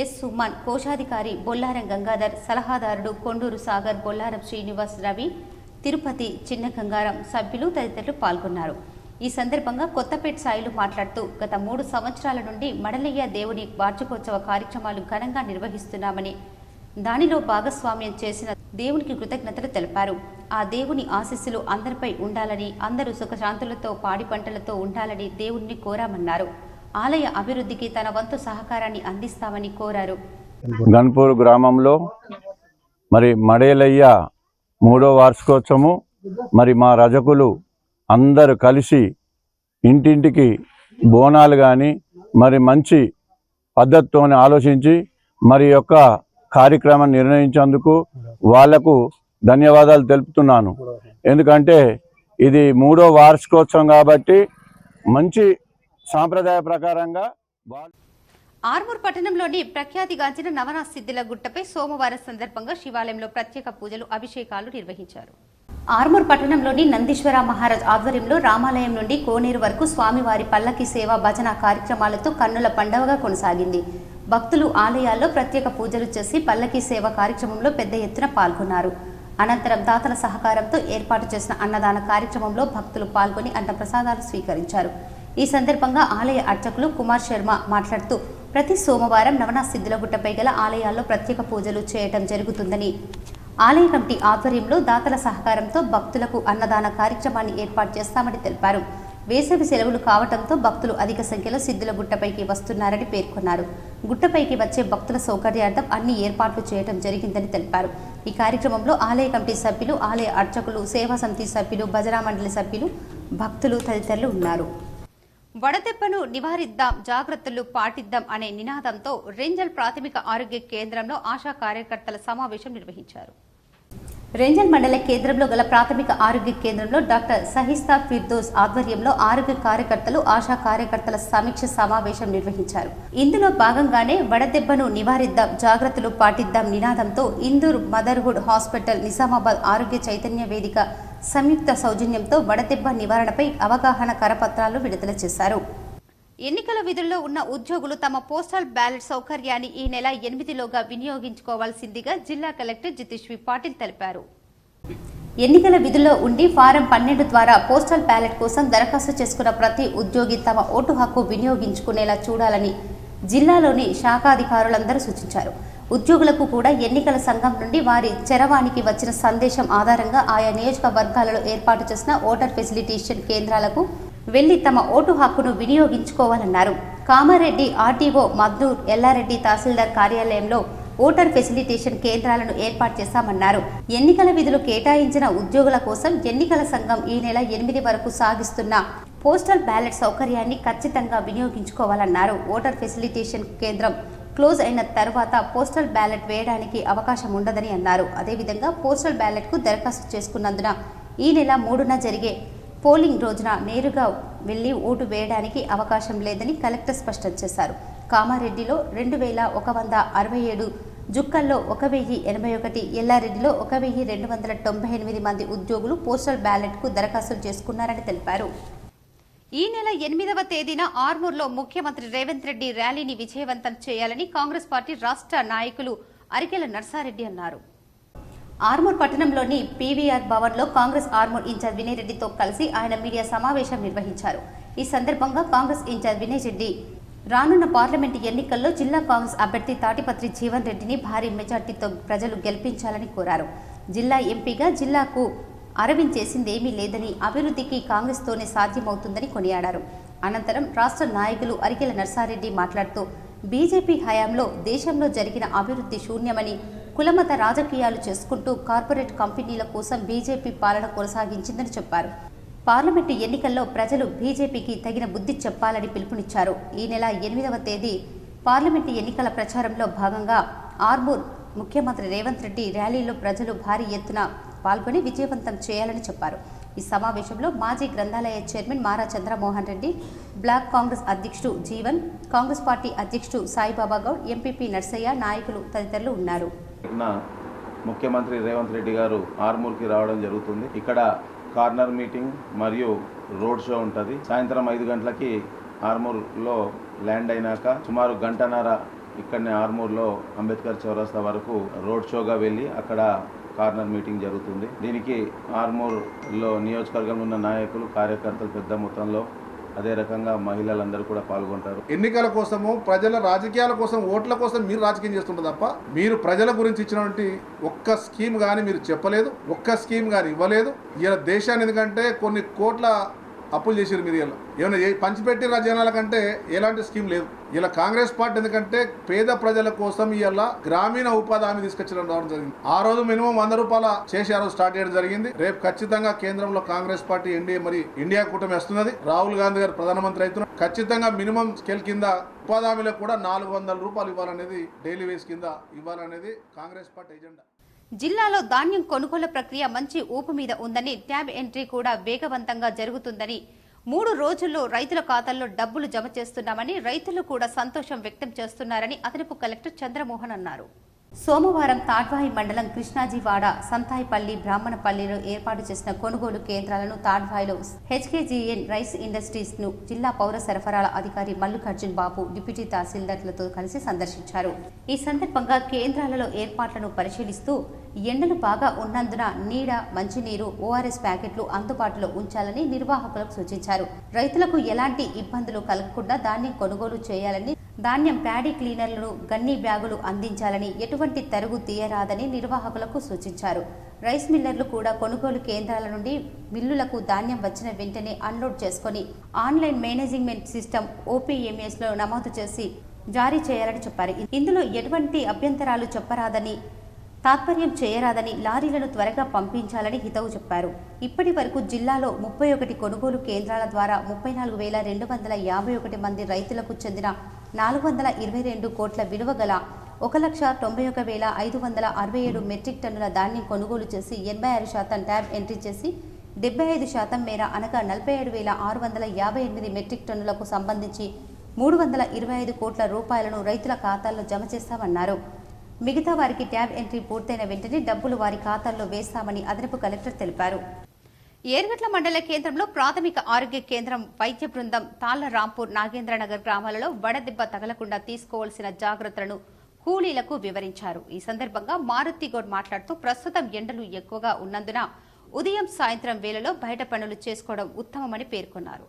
ఎస్ సుమన్, కోశాధికారి బొల్లారం గంగాధర్, సలహాదారుడు కొండూరు సాగర్, బొల్లారం శ్రీనివాస్, రవి, తిరుపతి, చిన్న గంగారం, సభ్యులు తదితరులు పాల్గొన్నారు. ఈ సందర్భంగా కొత్తపేట సాయిలు మాట్లాడుతూ గత 3 సంవత్సరాల నుండి మడలయ్య దేవుని వార్షికోత్సవ కార్యక్రమాలు ఘనంగా నిర్వహిస్తున్నామని, దానిలో భాగస్వామ్యం చేసిన దేవునికి కృతజ్ఞతలు తెలిపారు. ఆ దేవుని ఆశీస్సులు అందరిపై ఉండాలని, అందరూ సుఖశాంతులతో పాడి పంటలతో ఉండాలని దేవుణ్ణి కోరామన్నారు. ఆలయ అభివృద్ధికి తన వంతు సహకారాన్ని అందిస్తామని కోరారు. గన్పూర్ గ్రామంలో మరి మడేలయ్య 3వ వార్షికోత్సవము మరి మా రజకులు అందరూ కలిసి ఇంటింటికి బోనాలు కానీ మరి మంచి పద్ధతితో ఆలోచించి మరి యొక్క కార్యక్రమాన్ని నిర్ణయించేందుకు వాళ్లకు ధన్యవాదాలు తెలుపుతున్నాను. ఎందుకంటే ఇది 3వ వార్షికోత్సవం కాబట్టి మంచి సాంప్రదాయ ప్రకారంగా. ఆర్మూర్ పట్టణంలోని ప్రఖ్యాతిగాంచిన నవనాథ్ సిద్ధిల గుట్టపై సోమవారం సందర్భంగా శివాలయంలో ప్రత్యేక పూజలు, అభిషేకాలు నిర్వహించారు. ఆర్మూర్ పట్టణంలోని నందీశ్వర మహారాజ్ ఆధ్వర్యంలో రామాలయం నుండి కోనేరు వరకు స్వామివారి పల్లకి సేవ, భజన కార్యక్రమాలతో కన్నుల పండుగగా కొనసాగింది. భక్తులు ఆలయాల్లో ప్రత్యేక పూజలు చేసి పల్లకి సేవ కార్యక్రమంలో పెద్ద ఎత్తున పాల్గొన్నారు. అనంతరం దాతల సహకారంతో ఏర్పాటు చేసిన అన్నదాన కార్యక్రమంలో భక్తులు పాల్గొని అన్నప్రసాదాలు స్వీకరించారు. ఈ సందర్భంగా ఆలయ అర్చకులు కుమార్ శర్మ మాట్లాడుతూ ప్రతి సోమవారం నవనాథ్ సిద్ధిలగుట్టపై గల ఆలయాల్లో ప్రత్యేక పూజలు చేయటం జరుగుతుందని, ఆలయ కమిటీ ఆధ్వర్యంలో దాతల సహకారంతో భక్తులకు అన్నదాన కార్యక్రమాన్ని ఏర్పాటు చేస్తామని తెలిపారు. వేసవి సెలవులు కావడంతో భక్తులు అధిక సంఖ్యలో సిద్ధిలగుట్టపైకి వస్తున్నారని పేర్కొన్నారు. గుట్టపైకి వచ్చే భక్తుల సౌకర్యార్థం అన్ని ఏర్పాట్లు చేయడం జరిగిందని తెలిపారు. ఈ కార్యక్రమంలో ఆలయ కమిటీ సభ్యులు, ఆలయ అర్చకులు, సేవా సమితి సభ్యులు, భజనా మండలి సభ్యులు, భక్తులు తదితరులు ఉన్నారు. వడదెబ్బను నివారిద్దాం, జాగ్రత్తలు పాటిద్దాం అనే నినాదంతో రేంజల్ ప్రాథమిక ఆరోగ్య కేంద్రంలో ఆశా కార్యకర్తల సమావేశం నిర్వహించారు. రేంజల్ మండల కేంద్రంలో గల ప్రాథమిక ఆరోగ్య కేంద్రంలో డాక్టర్ సహిస్తా ఫిర్దోస్ ఆధ్వర్యంలో ఆరోగ్య కార్యకర్తలు, ఆశా కార్యకర్తల సమీక్ష సమావేశం నిర్వహించారు. ఇందులో భాగంగానే వడదెబ్బను నివారిద్దాం, జాగ్రత్తలు పాటిద్దాం నినాదంతో ఇందూర్ మదర్హుడ్ హాస్పిటల్, నిజామాబాద్ ఆరోగ్య చైతన్య వేదిక సంయుక్త సౌజన్యంతో వడదెబ్బ నివారణపై అవగాహన కరపత్రాలు విడుదల చేశారు. ఎన్నికల విధుల్లో ఉన్న ఉద్యోగులు తమ పోస్టల్ బ్యాలెట్ సౌకర్యాన్ని ఈ నెల 8లోగా వినియోగించుకోవాల్సిందిగా జిల్లా కలెక్టర్ జితేశ్వరి పాటిల్ తెలిపారు. ఎన్నికల విధుల్లో ఉండి ఫారం 12 ద్వారా పోస్టల్ బ్యాలెట్ కోసం దరఖాస్తు చేసుకున్న ప్రతి ఉద్యోగి తమ ఓటు హక్కు వినియోగించుకునేలా చూడాలని జిల్లాలోని శాఖాధికారులందరూ సూచించారు. ఉద్యోగులకు కూడా ఎన్నికల సంఘం నుండి వారి చరవాణికి వచ్చిన సందేశం ఆధారంగా ఆయా నియోజకవర్గాలలో ఏర్పాటు చేసిన ఓటర్ ఫెసిలిటేషన్ కేంద్రాలకు వెళ్లి తమ ఓటు హక్కును వినియోగించుకోవాలన్నారు. కామారెడ్డి ఆర్టీఓ మద్నూర్, ఎల్లారెడ్డి తహసీల్దార్ కార్యాలయంలో ఓటర్ ఫెసిలిటేషన్ కేంద్రాలను ఏర్పాటు చేశామన్నారు. ఎన్నికల విధులు కేటాయించిన ఉద్యోగుల కోసం ఎన్నికల సంఘం ఈ నెల 8 వరకు సాగిస్తున్న పోస్టల్ బ్యాలెట్ సౌకర్యాన్ని ఖచ్చితంగా వినియోగించుకోవాలన్నారు. ఓటర్ ఫెసిలిటేషన్ కేంద్రం క్లోజ్ అయిన తర్వాత పోస్టల్ బ్యాలెట్ వేయడానికి అవకాశం ఉండదని అన్నారు. అదేవిధంగా పోస్టల్ బ్యాలెట్కు దరఖాస్తు చేసుకున్నందున ఈ నెల 3న జరిగే పోలింగ్ రోజున నేరుగా వెళ్లి ఓటు వేయడానికి అవకాశం లేదని కలెక్టర్ స్పష్టం చేశారు. కామారెడ్డిలో 2167, జుక్కల్లో 1081, ఎల్లారెడ్డిలో 1298 మంది ఉద్యోగులు పోస్టల్ బ్యాలెట్కు దరఖాస్తులు చేసుకున్నారని తెలిపారు. ఈ నెల 8వ తేదీన ఆర్మూర్లో ముఖ్యమంత్రి రేవంత్ రెడ్డి ర్యాలీని విజయవంతం చేయాలని కాంగ్రెస్ పార్టీ రాష్ట్ర నాయకులు అరికెల నర్సారెడ్డి అన్నారు. ఆర్మూర్ పట్టణంలోని పీవీఆర్ భవన్లో కాంగ్రెస్ ఆర్మూర్ ఇన్ఛార్జ్ వినయ్ రెడ్డితో కలిసి ఆయన మీడియా సమావేశం నిర్వహించారు. ఈ సందర్భంగా కాంగ్రెస్ ఇన్ఛార్జ్ వినయ్ రెడ్డి రానున్న పార్లమెంటు ఎన్నికల్లో జిల్లా కాంగ్రెస్ అభ్యర్థి తాటిపత్రి జీవన్ రెడ్డిని భారీ మెజార్టీతో ప్రజలు గెలిపించాలని కోరారు. జిల్లా ఎంపీగా జిల్లాకు అరవింద్ చేసిందేమీ లేదని, అభివృద్ధికి కాంగ్రెస్తోనే సాధ్యమవుతుందని కొనియాడారు. అనంతరం రాష్ట్ర నాయకులు అరికెల నర్సారెడ్డి మాట్లాడుతూ బీజేపీ హయాంలో దేశంలో జరిగిన అభివృద్ధి శూన్యమని, కులమత రాజకీయాలు చేసుకుంటూ కార్పొరేట్ కంపెనీల కోసం బీజేపీ పాలన కొనసాగించిందని చెప్పారు. పార్లమెంటు ఎన్నికల్లో ప్రజలు బీజేపీకి తగిన బుద్ధి చెప్పాలని పిలుపునిచ్చారు. ఈ నెల 8వ తేదీ పార్లమెంటు ఎన్నికల ప్రచారంలో భాగంగా ఆర్మూర్ ముఖ్యమంత్రి రేవంత్ రెడ్డి ర్యాలీలో ప్రజలు భారీ ఎత్తున పాల్గొని విజయవంతం చేయాలని చెప్పారు. ఈ సమావేశంలో మాజీ గ్రంథాలయ చైర్మన్ మారా చంద్రమోహన్ రెడ్డి, బ్లాక్ కాంగ్రెస్ అధ్యక్షుడు జీవన్, కాంగ్రెస్ పార్టీ అధ్యక్షుడు సాయిబాబా గౌడ్, ఎంపీపీ నర్సయ్య, నాయకులు తదితరులు ఉన్నారు. ముఖ్యమంత్రి రేవంత్ రెడ్డి గారు ఆర్మూర్కి రావడం జరుగుతుంది. ఇక్కడ కార్నర్ మీటింగ్ మరియు రోడ్ షో ఉంటుంది. సాయంత్రం 5 గంటలకి ఆర్మూర్లో ల్యాండ్ అయినాక సుమారు గంటన్నర ఇక్కడనే ఆర్మూర్లో అంబేద్కర్ చౌరస్తా వరకు రోడ్ షోగా వెళ్ళి అక్కడ కార్నర్ మీటింగ్ జరుగుతుంది. దీనికి ఆర్మూర్లో నియోజకవర్గంలో ఉన్న నాయకులు, కార్యకర్తలు పెద్ద మొత్తంలో, అదే రకంగా మహిళలందరూ కూడా పాల్గొంటారు. ఎన్నికల కోసము, ప్రజల రాజకీయాల కోసం, ఓట్ల కోసం మీరు రాజకీయం చేస్తుంటారు తప్ప మీరు ప్రజల గురించి ఇచ్చినటువంటి ఒక్క స్కీమ్ కానీ మీరు చెప్పలేదు, ఒక్క స్కీమ్ కానీ ఇవ్వలేదు. ఇలా దేశాన్ని ఎందుకంటే కొన్ని కోట్ల అప్పులు చేసారు మీరు. ఇలా ఏమైనా పంచిపెట్టిన జనాల కంటే ఎలాంటి స్కీమ్ లేదు. ఇలా కాంగ్రెస్ పార్టీ ఎందుకంటే పేద ప్రజల కోసం ఇలా గ్రామీణ ఉపాధి హామీ తీసుకొచ్చడం రావడం జరిగింది. ఆ రోజు మినిమం 100 రూపాయల చేసి ఆ రోజు స్టార్ట్ చేయడం జరిగింది. రేపు ఖచ్చితంగా కేంద్రంలో కాంగ్రెస్ పార్టీ ఎన్డీఏ మరి ఇండియా కూటమి వస్తున్నది. రాహుల్ గాంధీ గారు ప్రధానమంత్రి అవుతున్నారు. ఖచ్చితంగా మినిమం స్కేల్ కింద ఉపాధి హామీలకు కూడా 400 రూపాయలు ఇవ్వాలనేది, డైలీ వేస్ కింద ఇవ్వాలనేది కాంగ్రెస్ పార్టీ ఎజెండా. జిల్లాలో ధాన్యం కొనుగోలు ప్రక్రియ మంచి ఊపు మీద ఉందని, ట్యాబ్ ఎంట్రీ కూడా వేగవంతంగా జరుగుతుందని, 3 రోజుల్లో రైతుల ఖాతాల్లో డబ్బులు జమ చేస్తున్నామని, రైతులు కూడా సంతోషం వ్యక్తం చేస్తున్నారని అదనపు కలెక్టర్ చంద్రమోహన్ అన్నారు. సోమవారం తాడ్వాయి మండలం కృష్ణాజీవాడ, సంతాయిపల్లి, బ్రాహ్మణపల్లిలో ఏర్పాటు చేసిన కొనుగోలు కేంద్రాలను తాడ్వాయిలో హెచ్కేజీఎన్ రైస్ ఇండస్ట్రీస్ ను జిల్లా పౌర సరఫరాల అధికారి మల్లికార్జున్ బాబు డిప్యూటీ తహసీల్దార్లతో కలిసి సందర్శించారు. ఈ సందర్భంగా కేంద్రాలలో ఏర్పాట్లను పరిశీలిస్తూ ఎండలు బాగా ఉన్నందున నీడ, మంచినీరు, ఓఆర్ఎస్ ప్యాకెట్లు అందుబాటులో ఉంచాలని నిర్వాహకులకు సూచించారు. రైతులకు ఎలాంటి ఇబ్బందులు కలగకుండా ధాన్యం కొనుగోలు చేయాలని, ధాన్యం ప్యాడీ క్లీనర్లను, గన్నీ బ్యాగులు అందించాలని, ఎటువంటి తరుగు తీయరాదని నిర్వాహకులకు సూచించారు. రైస్ మిల్లర్లు కూడా కొనుగోలు కేంద్రాల నుండి మిల్లులకు ధాన్యం వచ్చిన వెంటనే అన్లోడ్ చేసుకుని ఆన్లైన్ మేనేజ్మెంట్ సిస్టమ్ ఓపీఎంఎస్ లో నమోదు చేసి జారీ చేయాలని చెప్పారు. ఇందులో ఎటువంటి అభ్యంతరాలు చెప్పరాదని, తాత్పర్యం చేయరాదని, లారీలను త్వరగా పంపించాలని హితవు చెప్పారు. ఇప్పటి వరకు జిల్లాలో 31 కొనుగోలు కేంద్రాల ద్వారా 34,251 మంది రైతులకు చెందిన 422 కోట్ల విలువ గల 1,91,567 మెట్రిక్ టన్నుల ధాన్యం కొనుగోలు చేసి 86% ట్యాబ్ ఎంట్రీ చేసి 75% మేర అనగా 47,658 మెట్రిక్ టన్నులకు సంబంధించి 325 కోట్ల రూపాయలను రైతుల ఖాతాల్లో జమ చేస్తామన్నారు. మిగతా వారికి ట్యాబ్ ఎంట్రీ పూర్తయిన వెంటనే డబ్బులు వారి ఖాతాల్లో వేస్తామని అదనపు కలెక్టర్ తెలిపారు. ఏర్గట్ల మండల కేంద్రంలో ప్రాథమిక ఆరోగ్య కేంద్రం వైద్య బృందం తాళ్ల రాంపూర్, నాగేంద్రనగర్ గ్రామాలలో వడదెబ్బ తగలకుండా తీసుకోవాల్సిన జాగ్రత్తలను కూలీలకు వివరించారు. ఈ సందర్భంగా మారుతిగౌడ్ మాట్లాడుతూ ప్రస్తుతం ఎండలు ఎక్కువగా ఉన్నందున ఉదయం, సాయంత్రం వేళలో బయట పనులు చేసుకోవడం ఉత్తమమని పేర్కొన్నారు.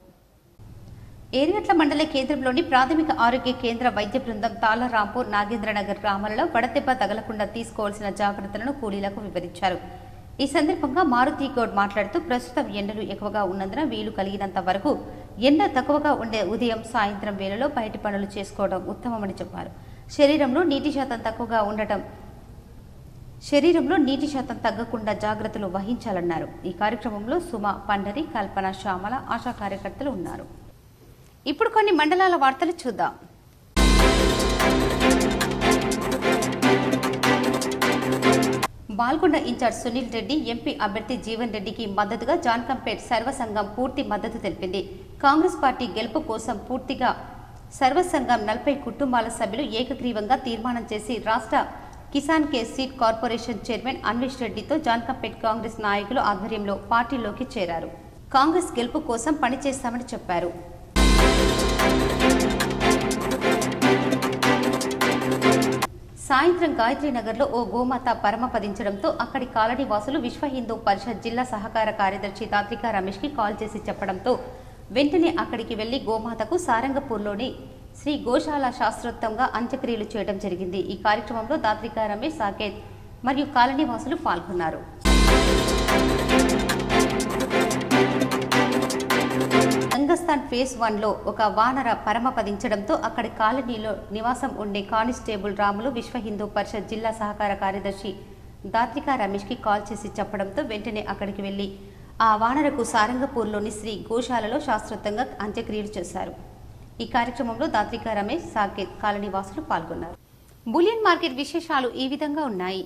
ఏర్గట్ల మండల కేంద్రంలోని ప్రాథమిక ఆరోగ్య కేంద్ర వైద్య బృందం తాళ్ల రాంపూర్, నాగేంద్రనగర్ గ్రామాలలో వడదెబ్బ తగలకుండా తీసుకోవాల్సిన జాగ్రత్తలను కూలీలకు వివరించారు. ఈ సందర్భంగా మారుతిగౌడ్ మాట్లాడుతూ ప్రస్తుతం ఎండలు ఎక్కువగా ఉన్నందున వీలు కలిగినంత వరకు ఎండ తక్కువగా ఉండే ఉదయం, సాయంత్రం వేళలో బయట పనులు చేసుకోవడం ఉత్తమమని చెప్పారు. శరీరంలో నీటి శాతం తగ్గకుండా జాగ్రత్తలు వహించాలన్నారు. ఈ కార్యక్రమంలో సుమ, పండరి, కల్పన, శ్యామల, ఆశా కార్యకర్తలు ఉన్నారు. ఇప్పుడు కొన్ని మండలాల వార్తలు చూద్దాం. బాల్కొండ ఇన్ఛార్జ్ సునీల్ రెడ్డి ఎంపీ అభ్యర్థి జీవన్ రెడ్డికి మద్దతుగా జాన్కంపేట్ సర్వసంఘం పూర్తి మద్దతు తెలిపింది. కాంగ్రెస్ పార్టీ గెలుపు కోసం పూర్తిగా సర్వసంఘం 40 కుటుంబాల సభ్యులు ఏకగ్రీవంగా తీర్మానం చేసి రాష్ట్ర కిసాన్ కే సీడ్ కార్పొరేషన్ చైర్మన్ అన్వేష్ రెడ్డితో జాన్కంపేట్ కాంగ్రెస్ నాయకులు ఆధ్వర్యంలో పార్టీలోకి చేరారు. కాంగ్రెస్ గెలుపు కోసం పనిచేస్తామని చెప్పారు. సాయంత్రం గాయత్రీనగర్లో ఓ గోమాత పరమపదించడంతో అక్కడి కాలనీ వాసులు విశ్వ హిందూ పరిషత్ జిల్లా సహకార కార్యదర్శి తాత్రిక రమేష్కి కాల్ చేసి చెప్పడంతో వెంటనే అక్కడికి వెళ్లి గోమాతకు సారంగపూర్లోని శ్రీ గోశాల శాస్త్రోక్తంగా అంత్యక్రియలు చేయడం జరిగింది. ఈ కార్యక్రమంలో తాత్రిక రమేష్, సాకేత్ మరియు కాలనీ వాసులు పాల్గొన్నారు. రంగస్థాన్ ఫేజ్ 1లో ఒక వానర పరమపదించడంతో అక్కడి కాలనీలో నివాసం ఉండే కానిస్టేబుల్ రాములు విశ్వ హిందూ పరిషత్ జిల్లా సహకార కార్యదర్శి దాత్రికా రమేష్కి కాల్ చేసి చెప్పడంతో వెంటనే అక్కడికి వెళ్లి ఆ వానరకు సారంగపూర్లోని శ్రీ గోశాలలో శాస్త్రోక్తంగా అంత్యక్రియలు చేశారు. ఈ కార్యక్రమంలో దాత్రికా రమేష్, సాకేత్, కాలనీ వాసులు పాల్గొన్నారు. బులియన్ మార్కెట్ విశేషాలు ఈ విధంగా ఉన్నాయి.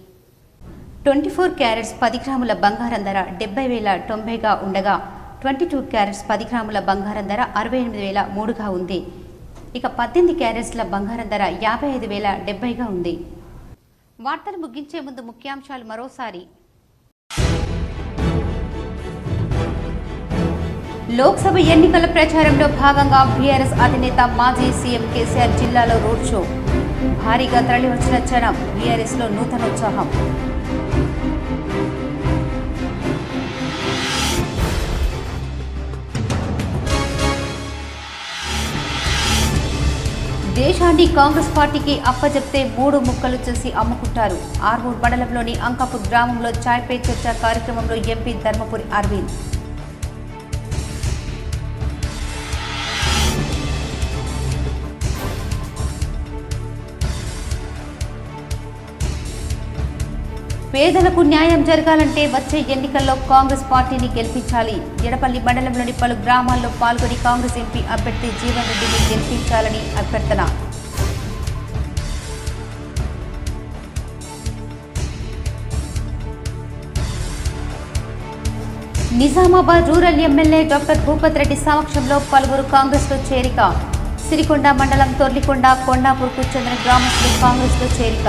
24 క్యారెట్స్ 10 గ్రాముల బంగారం ధర 70,090గా ఉండగా 22 క్యారెట్స్ 10 గ్రాముల బంగారం ధర 68,003గా ఉంది. ఇక 18 క్యారెట్స్ల బంగారం ధర 55,070గా ఉంది. వార్తలు ముగించే ముందు ముఖ్యాంశాలు మరోసారి. లోక్సభ ఎన్నికల ప్రచారంలో భాగంగా బీఆర్ఎస్ అధినేత మాజీ సీఎం కేసీఆర్ జిల్లాలో రోడ్ షో. భారీగా తరలివచ్చిన జనం, బీఆర్ఎస్లో నూతనోత్సాహం. దేశాన్ని కాంగ్రెస్ పార్టీకి అప్పచెప్తే 3 ముక్కలు చేసి అమ్ముకుంటారు. ఆర్మూర్ మండలంలోని అంకాపూర్ గ్రామంలో చాయ్ పే చర్చ కార్యక్రమంలో ఎంపీ ధర్మపురి అరవింద్. పేదలకు న్యాయం జరగాలంటే వచ్చే ఎన్నికల్లో కాంగ్రెస్ పార్టీని గెలిపించాలి. ఎడపల్లి మండలంలోని పలు గ్రామాల్లో పాల్గొని కాంగ్రెస్ ఎంపీ అభ్యర్థి జీవన్ రెడ్డిని గెలిపించాలని అభ్యర్థన. Nizamabad rural MLA doctor Bhupath Reddy సమక్షంలో పలువురు కాంగ్రెస్లో చేరిక. సిరికొండ మండలం తొర్లికొండ, కొండాపూర్కు చెందిన గ్రామస్తులు కాంగ్రెస్లో చేరిక.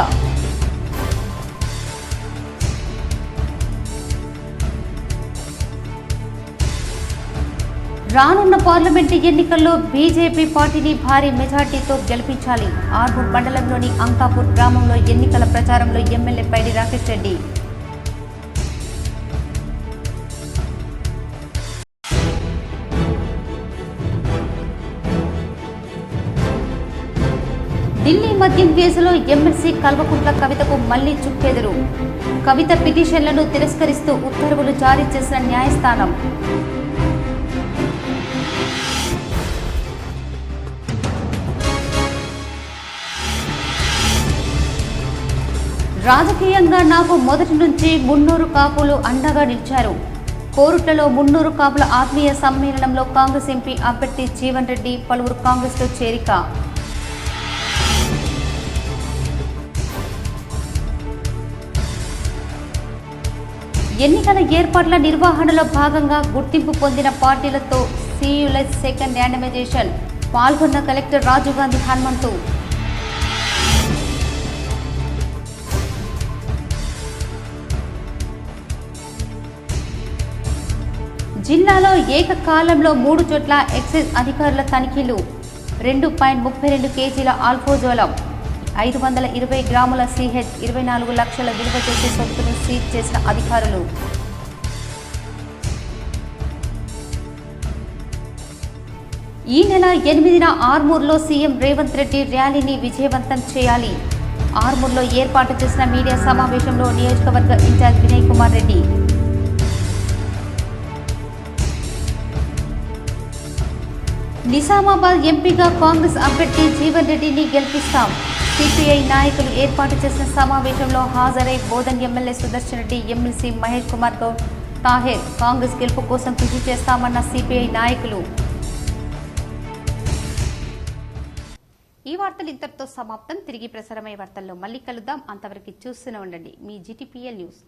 రానున్న పార్లమెంటు ఎన్నికల్లో బీజేపీ పార్టీని భారీ మెజార్టీతో గెలిపించాలి. ఆర్మూర్ మండలంలోని అంకాపూర్ గ్రామంలో ఎన్నికల ప్రచారంలో ఎమ్మెల్యే పైడి రాకేష్ రెడ్డి. ఢిల్లీ మద్యం కేసులో ఎమ్మెల్సీ కల్వకుంట్ల కవితకు మళ్లీ చుక్కెదురు. కవిత పిటిషన్లను తిరస్కరిస్తూ ఉత్తర్వులు జారీ చేసిన న్యాయస్థానం. రాజకీయంగా నాకు మొదటి నుంచి మున్నూరు కాపులు అండగా నిలిచారు. కోరుట్లలో మున్నూరు కాపుల ఆత్మీయ సమ్మేళనంలో కాంగ్రెస్ ఎంపీ అభ్యర్థి జీవన్ రెడ్డి పలువురు కాంగ్రెస్లో చేరిక. ఎన్నికల ఏర్పాట్ల నిర్వహణలో భాగంగా గుర్తింపు పొందిన పార్టీలతో సీయులెస్ సెకండ్ ర్యాండమైజేషన్. పాల్గొన్న కలెక్టర్ రాజీవ్ గాంధీ హనుమంతు. జిల్లాలో ఏకకాలంలో 3 చోట్ల ఎక్సైజ్ అధికారుల తనిఖీలు. 2.32 కేజీల ఆల్ఫోజోలం, 520 గ్రాముల సిహెచ్, 24 లక్షల విలువ చేసే సొత్తును సీజ్ చేసిన అధికారులు. ఈ నెల 8న ఆర్మూర్లో సీఎం రేవంత్ రెడ్డి ర్యాలీని విజయవంతం చేయాలి. ఆర్మూర్లో ఏర్పాటు చేసిన మీడియా సమావేశంలో నియోజకవర్గ ఇన్ఛార్జ్ వినయ్ కుమార్ రెడ్డి. నిజామాబాద్ ఎంపీగా కాంగ్రెస్ అభ్యర్థి జీవన్ రెడ్డిని గెలిపిస్తాం. సిపిఐ నాయకులు ఏర్పాటు చేసిన సమావేశంలో హాజరై బోధన్ ఎమ్మెల్యే సుదర్శన్ రెడ్డి, ఎమ్మెల్సీ మహేష్ కుమార్ గౌడ్, తాహేర్ కాంగ్రెస్ గెలుపు కోసం కృషి చేస్తామన్న సిపిఐ నాయకులు. ఈ వార్తలు ఇంతటితో సమాప్తం. తిరిగి ప్రసారమయ్యే వార్తల్లో మళ్ళీ కలుద్దాం. అంతవరకు చూస్తూనే ఉండండి మీ GTPL న్యూస్.